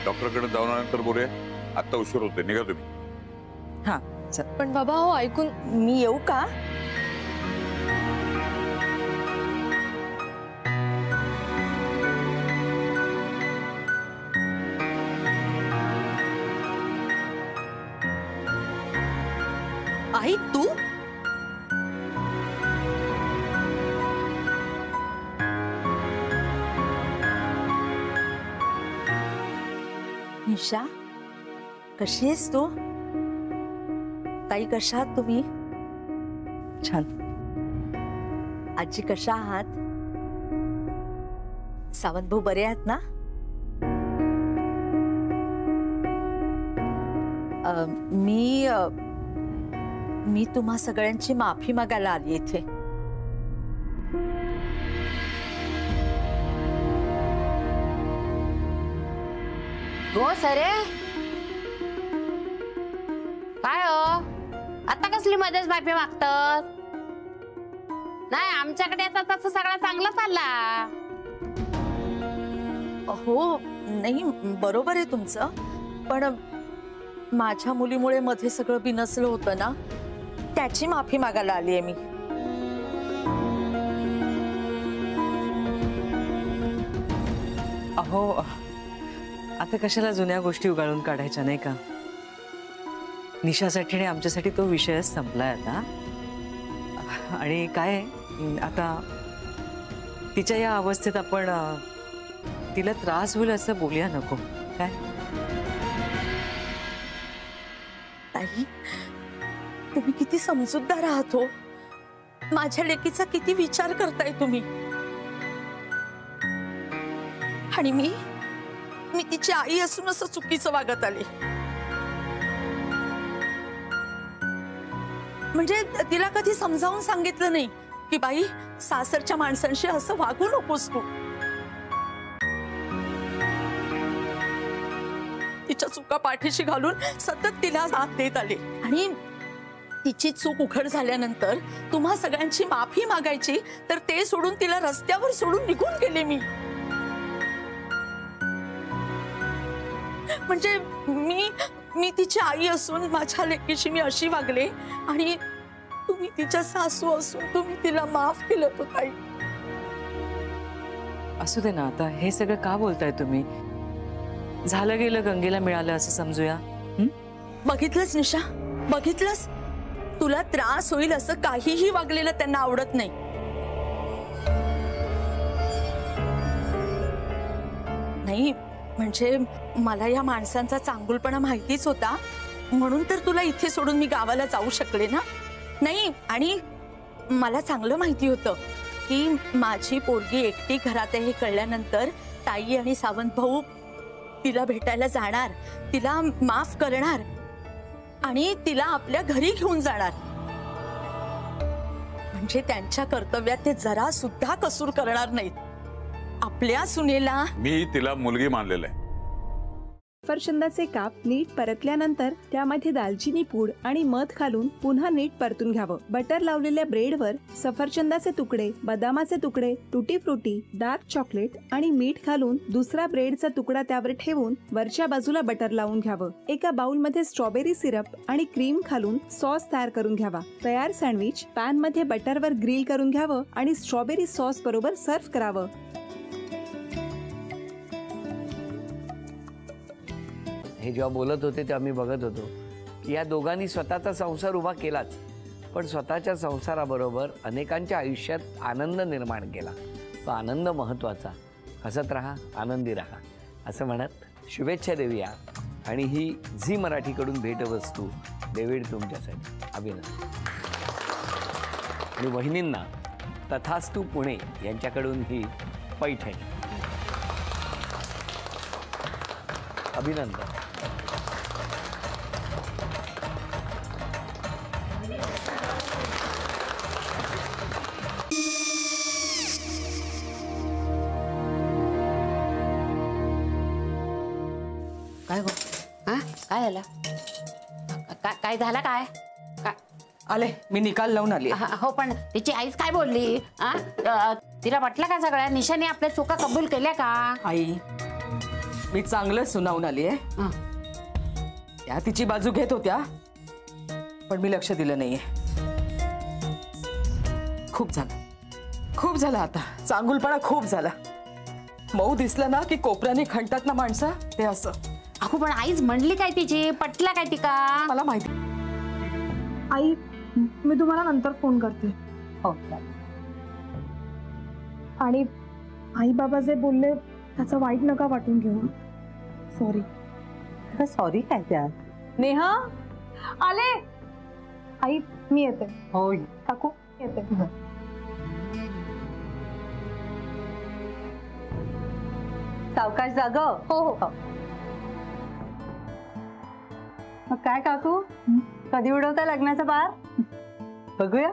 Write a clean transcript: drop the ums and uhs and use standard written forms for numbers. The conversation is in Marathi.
डॉक्टरकडे जाऊन आल्यानंतर बोलूया. आता उशीर होते, निघा तुम्ही. हाँ चल. पण बाबा हो ऐकून मी येऊ का? आई तू? निशा कशी आहेस तू? ताई कशा आहात तुम्ही? छान. आजी कशा आहात? सावंत भाऊ बरे आहेत ना? मी तुम्हा सगळ्यांची माफी मागायला आली इथे. हो सरे काय हो आता कसली मध्येच माफी मागतात? नाही आमच्याकडे आता तसं सगळं चांगलं चालला. हो नाही बरोबर आहे तुमचं, पण माझ्या मुलीमुळे मध्ये सगळं बिनसलं होतं ना, त्याची माफी मागायला आली आहे मी. अहो आता कशाला जुन्या गोष्टी उगाळून काढायच्या नाही का? निशासाठी आणि आमच्यासाठी तो विषयच संपलाय आता. आणि काय आता तिच्या या अवस्थेत आपण तिला त्रास होईल असं बोलूया नको काय? ताई तुम्ही किती समजूतदार आहात हो. माझ्या लेकीचा किती विचार करताय तुम्ही. आणि मी तिची आई असून असं चुकीचं वागत आले. म्हणजे तिला कधी समजावून सांगितलं नाही की बाई सासरच्या माणसांशी असं वागू नकोस तू. तिच्या चुका पाठीशी घालून सतत तिला साथ देत आले. आणि तिची चूक उघड झाल्यानंतर तुम्हा सगळ्यांची माफी मागायची तर ते सोडून तिला रस्त्यावर सोडून निघून गेले मी. म्हणजे मी तिची आई असून माझ्या लेकीशी मी अशी वागले आणि तुम्ही तिच्या सासू असून तुम्ही तिला माफ केलं तो ताई. असू दे ना आता हे सगळं का बोलताय तुम्ही? झालं गेलं गंगेला मिळालं असं समजूया. बघितलंस निशा, बघितलंस? तुला त्रास होईल असं काहीही वागलेलं त्यांना आवडत नाही. नाही म्हणजे मला या माणसांचा चांगुलपणा माहितीच होता म्हणून तर तुला इथे सोडून मी गावाला जाऊ शकले ना. नाही आणि मला चांगलं माहिती होतं की माझी पोरगी एकटी घरात आहे हे कळल्यानंतर ताई आणि सावंत भाऊ तिला भेटायला जाणार, तिला माफ करणार आणि तिला आपल्या घरी घेऊन जाणार. म्हणजे त्यांच्या कर्तव्यात ते जरा सुद्धा कसूर करणार नाहीत. आपल्या सुनेला मी तिला मुलगी मानलेलं आहे. सफरचंदाचे काप नीट परतल्यानंतर त्यामध्ये दालचिनी पूड आणि मध घालून पुन्हा नीट परतून घ्यावं. बटर लावलेल्या ब्रेडवर सफरचंदाचे तुकडे, बदामाचे तुकडे, टुटी फ्रुटी, डार्क चॉकलेट आणि मीठ घालून दुसरा ब्रेडचा तुकडा त्यावर ठेवून वरच्या बाजूला बटर लावून घ्यावं. एका बाउलमध्ये स्ट्रॉबेरी सिरप आणि क्रीम घालून सॉस तयार करून घ्यावा. तयार सँडविच पॅन मध्ये बटरवर ग्रिल करून घ्यावं आणि स्ट्रॉबेरी सॉस बरोबर सर्व्ह करावं. हे जेव्हा बोलत होते तेव्हा मी बघत होतो की या दोघांनी स्वतःचा संसार उभा केलाच, पण स्वतःच्या संसाराबरोबर अनेकांच्या आयुष्यात आनंद निर्माण केला. तो आनंद महत्त्वाचा. हसत राहा, आनंदी राहा असं म्हणत शुभेच्छा देऊया. आणि ही झी मराठीकडून भेटवस्तू डेव्हिड तुमच्यासाठी. अभिनंदन. आणि वहिनींना तथास्तू पुणे यांच्याकडून ही पैठणी. अभिनंदन. काय गो काय झालं? काय झालं? काय आले मी निकाल लावून आली. हो पण तिची आईच काय बोलली? तिला वाटलं का सगळ्या निशाने आपल्या चुका कबूल केल्या का? आई मी चांगलं सुनावून आली आहे. हं. त्या तिची बाजू घेत होत्या पण मी लक्ष दिलं नाहीये. खूप झालं आता. चांगुलपणा खूप झाला. मऊ दिसलं ना की कोपऱ्याने खणतात ना माणसं, ते असं. अगो पण आईच म्हणली काय तिची, पटला काय तिका? मला माहिती. आई मी तुम्हाला नंतर फोन करते. हो. आणि आई बाबा जे बोलले त्याचं वाईट नका वाटून घेऊ. सॉरी. सॉरी काय त्या? नेहा आले. आई मी येते. हो. काकू येते. सावकाश जाग. हो हो. मग काय काकू, कधी उडवता लग्नाचा बार? बघूया.